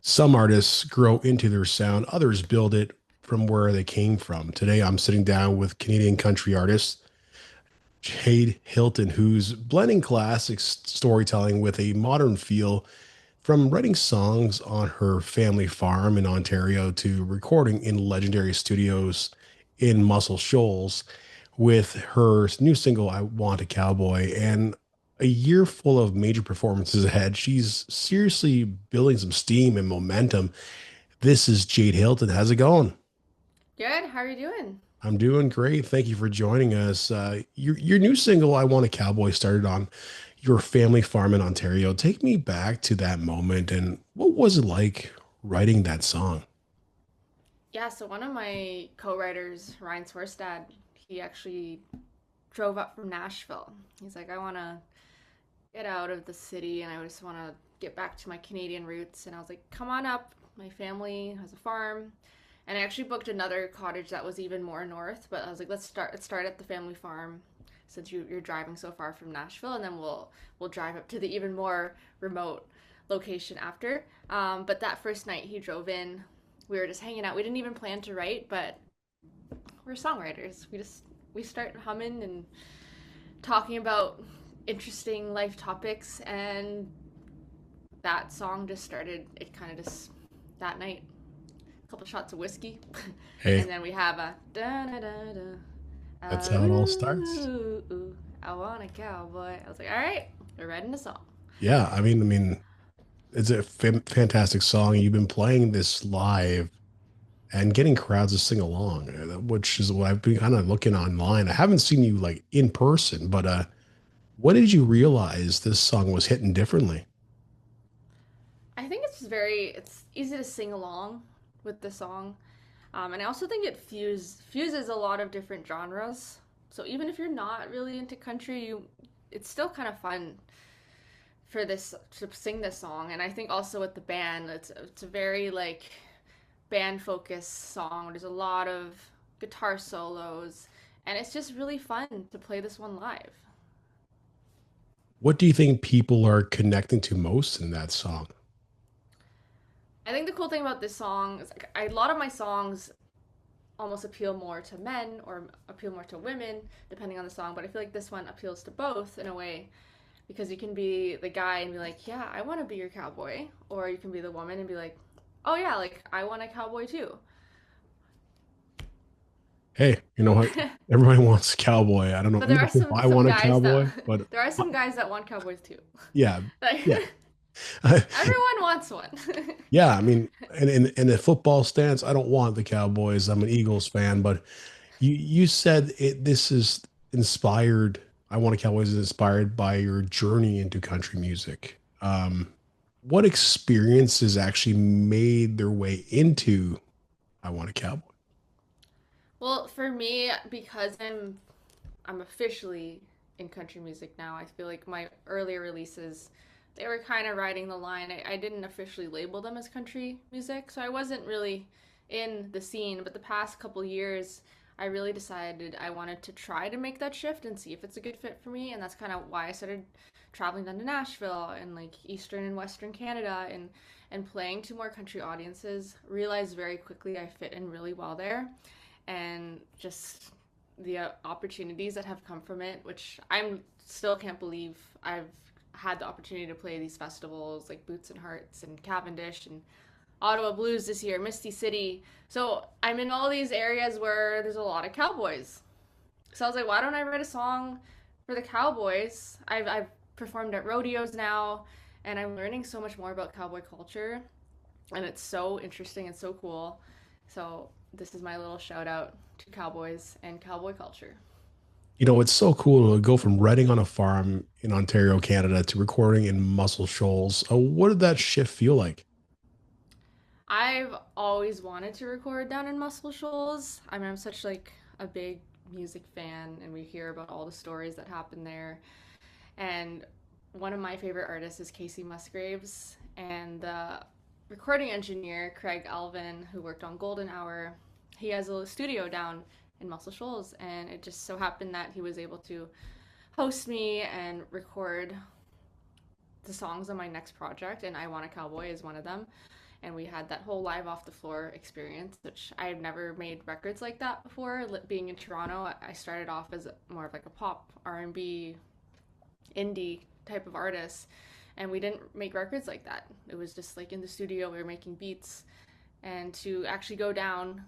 Some artists grow into their sound, others build it from where they came from. Today, I'm sitting down with Canadian country artist Jade Hilton, who's blending classic storytelling with a modern feel, from writing songs on her family farm in Ontario to recording in legendary studios in Muscle Shoals with her new single, I Want a Cowboy. And a year full of major performances ahead, she's seriously building some steam and momentum. This is Jade Hilton. How's it going? Good. How are you doing? I'm doing great. Thank you for joining us. Your new single, I Want a Cowboy, started on your family farm in Ontario. Take me back to that moment and what was it like writing that song? Yeah, so one of my co-writers, Ryan Swerstad, he actually drove up from Nashville. He's like, I want to get out of the city and I just want to get back to my Canadian roots. And I was like, come on up. My family has a farm. And I actually booked another cottage that was even more north, but I was like, let's start at the family farm since you're driving so far from Nashville, and then we'll drive up to the even more remote location after. But that first night he drove in, we were just hanging out. We didn't even plan to write, but we're songwriters. We start humming and talking about interesting life topics, and that song just started. It kind of just that night, a couple shots of whiskey, Hey, and then we have a da da da da. that's how it all starts. Ooh, I want a cowboy. I was like, all right, we're writing a song. Yeah, I mean, it's a fantastic song. You've been playing this live and getting crowds to sing along, which is what I've been kind of looking online. I haven't seen you like in person, but what did you realize this song was hitting differently? I think it's easy to sing along with the song, and I also think it fuses a lot of different genres. So even if you're not really into country, it's still kind of fun for this to sing this song. And I think also with the band, it's a very like band focused song. There's a lot of guitar solos, and it's just really fun to play this one live. What do you think people are connecting to most in that song? I think the cool thing about this song is like a lot of my songs almost appeal more to men or appeal more to women, depending on the song. But I feel like this one appeals to both in a way because you can be the guy and be like, yeah, I want to be your cowboy. Or you can be the woman and be like, oh, yeah, like I want a cowboy too. Hey, you know what? Everybody wants a cowboy. I don't know, But there are know if I some want a guys that cowboy, but there are some guys that want cowboys too. yeah, Like yeah. everyone wants one. Yeah, I mean, and in a football stance, I don't want the Cowboys. I'm an Eagles fan, but you said this is inspired. I Want a Cowboys is inspired by your journey into country music. What experiences actually made their way into I Want a Cowboy? Well, for me, because I'm officially in country music now. I feel like my earlier releases, they were kind of riding the line. I didn't officially label them as country music, so I wasn't really in the scene. But the past couple years, I really decided I wanted to try to make that shift and see if it's a good fit for me. And that's kind of why I started traveling down to Nashville and like Eastern and Western Canada and playing to more country audiences. Realized very quickly I fit in really well there, and just the opportunities that have come from it, which I'm still can't believe I've had the opportunity to play these festivals like Boots and Hearts and Cavendish and Ottawa Blues this year, Misty City. So I'm in all these areas where there's a lot of cowboys. So I was like, why don't I write a song for the cowboys? I've performed at rodeos now, and I'm learning so much more about cowboy culture, and it's so interesting and so cool. So this is my little shout out to cowboys and cowboy culture. You know, it's so cool to go from writing on a farm in Ontario, Canada, to recording in Muscle Shoals. What did that shift feel like? I've always wanted to record down in Muscle Shoals. I mean, I'm such like a big music fan, and we hear about all the stories that happen there. And one of my favorite artists is Casey Musgraves, and the recording engineer Craig Alvin, who worked on Golden Hour, he has a studio down in Muscle Shoals, and it just so happened that he was able to host me and record the songs on my next project, and I Want a Cowboy is one of them. and we had that whole live off the floor experience, which I had never made records like that before. Being in Toronto, I started off as more of like a pop R&B indie type of artist, and we didn't make records like that. It was just like in the studio we were making beats, and to actually go down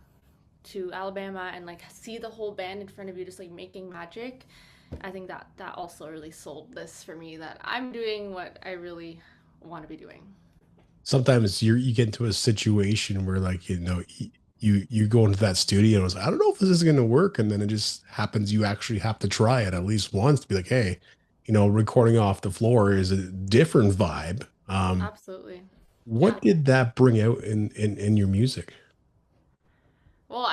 to Alabama and like see the whole band in front of you just like making magic, I think that that also really sold this for me, that I'm doing what I really want to be doing. Sometimes you get into a situation where like you go into that studio and it's like, I don't know if this is going to work, and then it just happens you actually have to try it at least once to be like, hey, recording off the floor is a different vibe. Absolutely. What Yeah. did that bring out in your music? Well,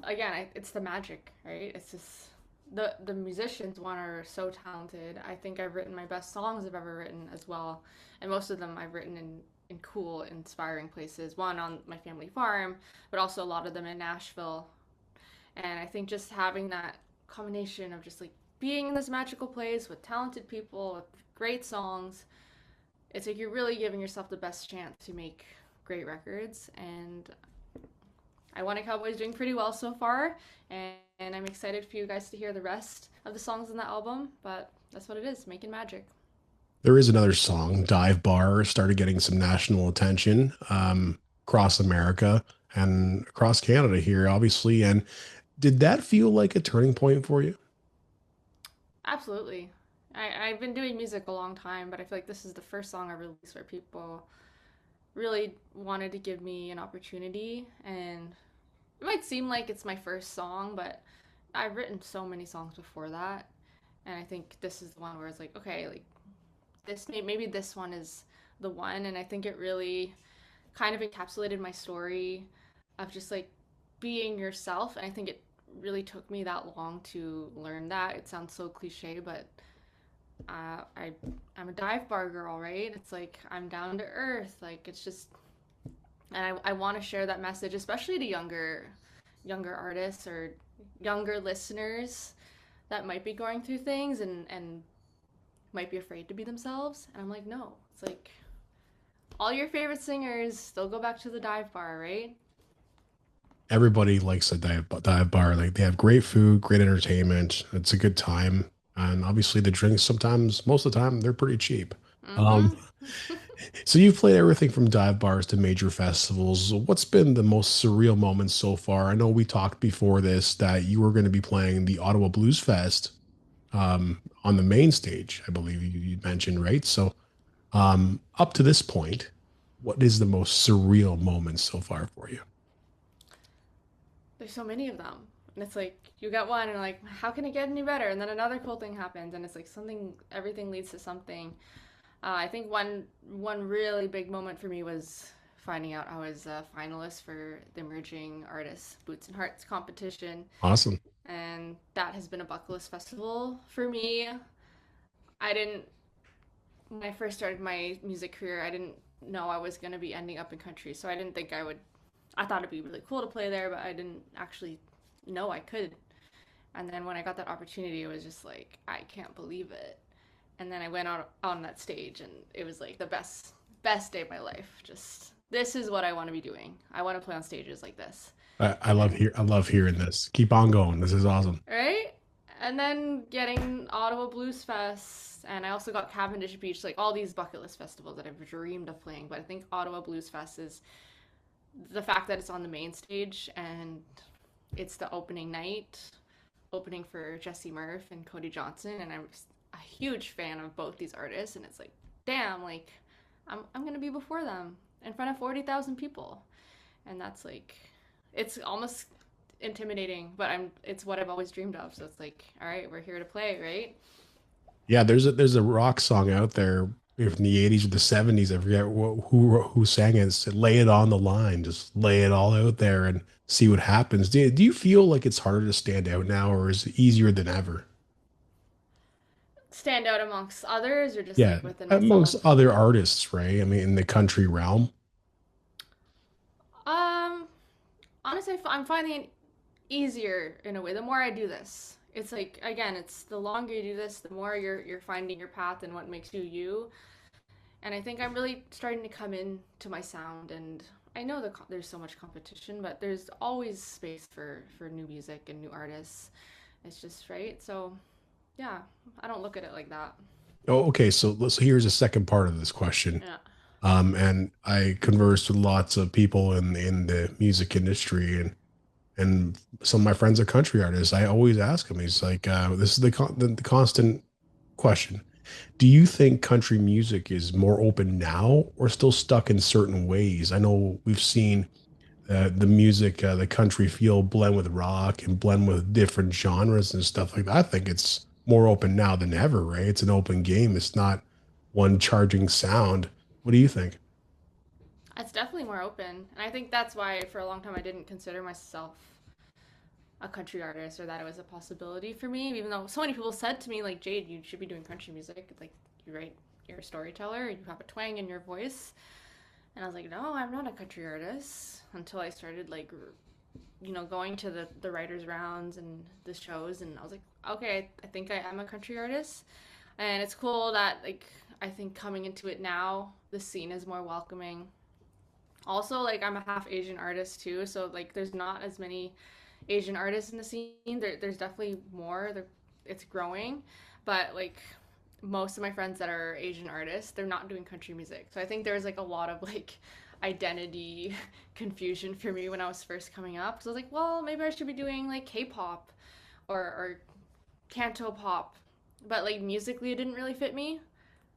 again, it's the magic, right? It's just the musicians one are so talented. I think I've written my best songs I've ever written as well, and most of them I've written in cool, inspiring places. One on my family farm, but also a lot of them in Nashville. And I think just having that combination of just like being in this magical place with talented people with great songs, it's like you're really giving yourself the best chance to make great records. And I Wanted Cowboy is doing pretty well so far, and I'm excited for you guys to hear the rest of the songs in the album. But that's what it is, making magic. There is another song, Dive Bar, started getting some national attention across America and across Canada here, obviously. And did that feel like a turning point for you? Absolutely. I've been doing music a long time, but I feel like this is the first song I released where people really wanted to give me an opportunity. And it might seem like it's my first song, but I've written so many songs before that. And I think this is the one where it's like, okay, like this, maybe this one is the one. And I think it really kind of encapsulated my story of just like being yourself. And I think it really took me that long to learn that. It sounds so cliche, but I'm a dive bar girl, right? It's like I'm down to earth. Like it's just, and I want to share that message, especially to younger artists or younger listeners that might be going through things and might be afraid to be themselves. And I'm like, no, it's like all your favorite singers still go back to the dive bar, right? Everybody likes a dive bar. Like they have great food, great entertainment. It's a good time. And obviously the drinks sometimes, most of the time, they're pretty cheap. Um, Mm-hmm. so you've played everything from dive bars to major festivals. What's been the most surreal moment so far? I know we talked before this that you were going to be playing the Ottawa Blues Fest on the main stage, I believe you mentioned, right? So up to this point, what is the most surreal moment so far for you? There's so many of them. And it's like you got one and like how can it get any better? And then another cool thing happens and it's like something, everything leads to something. I think one really big moment for me was finding out I was a finalist for the Emerging Artists Boots and Hearts competition, Awesome. and that has been a bucket list festival for me. I didn't When I first started my music career, I didn't know I was going to be ending up in country, so I didn't think I would. I thought it'd be really cool to play there, but I didn't actually know I could. And then when I got that opportunity, it was just like I can't believe it. And then I went out on that stage, and it was like the best day of my life. Just this is what I want to be doing. I want to play on stages like this. And I love hearing this. Keep on going. This is awesome. right? And then getting Ottawa Blues Fest, and I also got Cavendish Beach, like all these bucket list festivals that I've dreamed of playing. But I think Ottawa Blues Fest is the fact that it's on the main stage and it's the opening night, opening for Jesse Murph and Cody Johnson, and I'm a huge fan of both these artists. And it's like, damn, like I'm gonna be before them in front of 40,000 people, and that's like, it's almost intimidating, but it's what I've always dreamed of. So it's like, all right, we're here to play, right? Yeah, there's a rock song out there from the 80s or the 70s. I forget who sang it. It said, lay it on the line. Just lay it all out there and see what happens. Do you feel like it's harder to stand out now, or is it easier than ever? Stand out amongst others or just Yeah, like within amongst myself? other artists, right? I mean, in the country realm. Um, Honestly, I'm finding it easier in a way. The more I do this, it's like again, it's the longer you do this, the more you're finding your path and what makes you you. And I think I'm really starting to come into my sound. And I know there's so much competition, but there's always space for new music and new artists. It's just right. So yeah, I don't look at it like that. Oh, okay. So here's a second part of this question. Yeah. And I conversed with lots of people in the music industry, and some of my friends are country artists. I always ask them. He's like, this is the constant question. Do you think country music is more open now or still stuck in certain ways? I know we've seen the music, the country feel blend with rock and blend with different genres and stuff like that. I think it's more open now than ever, right? It's an open game. It's not one charging sound. What do you think? It's definitely more open. And I think that's why for a long time I didn't consider myself a country artist or that it was a possibility for me, even though so many people said to me, like, Jade, you should be doing country music. Like, you write, you're a storyteller, you have a twang in your voice. And I was like, no, I'm not a country artist until I started, like, going to the writers' rounds and the shows. And I was like, okay, I think I am a country artist. And it's cool that, like, I think coming into it now, the scene is more welcoming. Also, like, I'm a half Asian artist too, so like there's not as many Asian artists in the scene. There's definitely more. It's growing, but like most of my friends that are Asian artists, they're not doing country music. So I think there's like a lot of like identity confusion for me when I was first coming up. So I was like, well, maybe I should be doing like K-pop or canto pop, but like musically it didn't really fit me.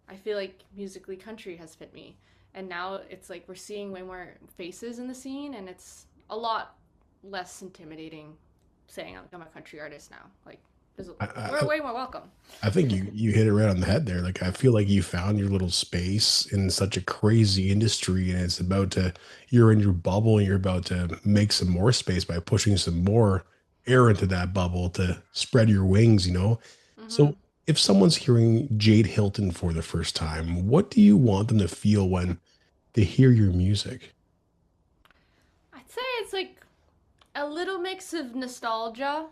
I feel like musically country has fit me. And now it's like we're seeing way more faces in the scene, and it's a lot less intimidating saying I'm a country artist now. Like, I, we're I, way more welcome. I think you hit it right on the head there. Like I feel like you found your little space in such a crazy industry, and it's about to you're in your bubble, and you're about to make some more space by pushing some more air into that bubble to spread your wings, you know? Hmm. So if someone's hearing Jade Hilton for the first time, what do you want them to feel when they hear your music? I'd say it's like a little mix of nostalgia,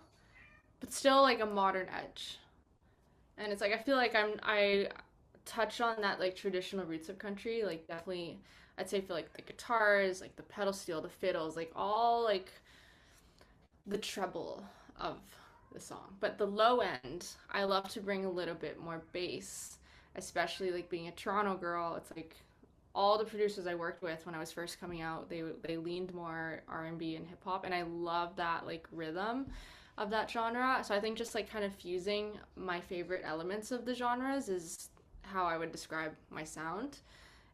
but still like a modern edge. And it's like I feel like I touch on that like traditional roots of country, like definitely I'd say for like the guitars, like the pedal steel, the fiddles, like all like the treble of the song. But the low end, I love to bring a little bit more bass, especially like being a Toronto girl. It's like all the producers I worked with when I was first coming out, they leaned more R&B and hip hop, and I love that like rhythm of that genre. So I think just like kind of fusing my favorite elements of the genres is how I would describe my sound.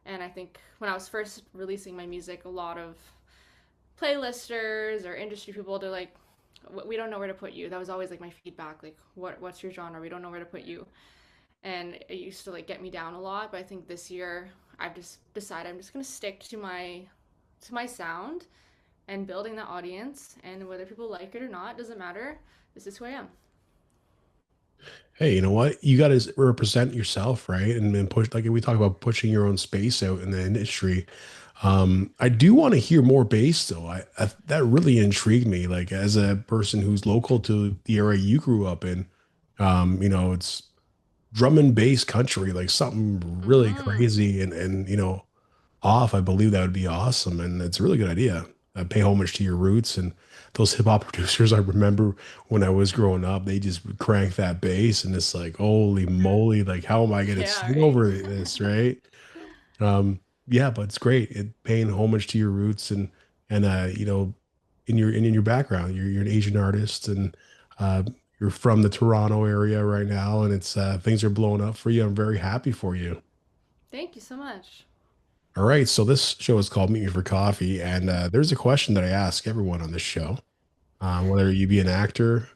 And I think when I was first releasing my music, a lot of playlisters or industry people, they're like, we don't know where to put you. That was always like my feedback, like what's your genre? We don't know where to put you. And it used to like get me down a lot, but I think this year I've just decided I'm just going to stick to my sound and building the audience, and whether people like it or not doesn't matter. This is who I am. Hey, you know what? You got to represent yourself, right? And then push, like we talk about pushing your own space out in the industry. I do want to hear more bass, though. That really intrigued me. Like as a person who's local to the area you grew up in, it's drum and bass country, like something really Mm-hmm. crazy and off. I believe that would be awesome, and it's a really good idea. Pay homage to your roots and those hip hop producers. I remember when I was growing up, they just would crank that bass, and it's like, holy moly! Like, how am I going to Yeah, sing right. over this, right? Yeah, but it's great. Paying homage to your roots and in your background, you're an Asian artist, and uh, you're from the Toronto area right now, and it's things are blowing up for you. I'm very happy for you. Thank you so much. All right, so this show is called Meet Me for Coffee, and there's a question that I ask everyone on this show, whether you be an actor,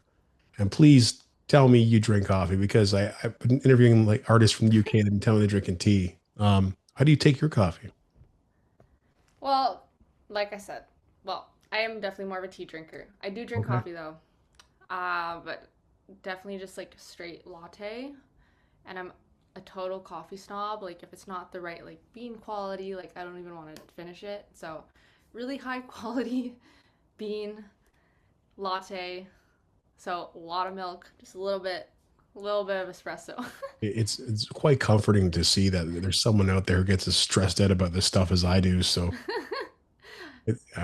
and please tell me you drink coffee because I've been interviewing like artists from the UK and tell me they're drinking tea. How do you take your coffee? Well, like I said, well, I am definitely more of a tea drinker. I do drink Okay. coffee though, but definitely just like straight latte. And I'm a total coffee snob. Like if it's not the right like bean quality, like I don't even want to finish it. So really high quality bean latte. So a lot of milk, just a little bit, A little bit of espresso. It's quite comforting to see that there's someone out there who gets as stressed out about this stuff as I do. So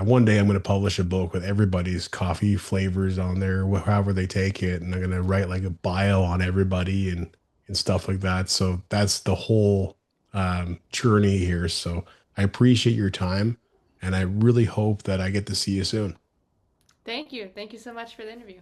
one day I'm going to publish a book with everybody's coffee flavors on there, however they take it, and I'm going to write like a bio on everybody and stuff like that. So that's the whole journey here. So I appreciate your time, and I really hope that I get to see you soon. Thank you. Thank you so much for the interview.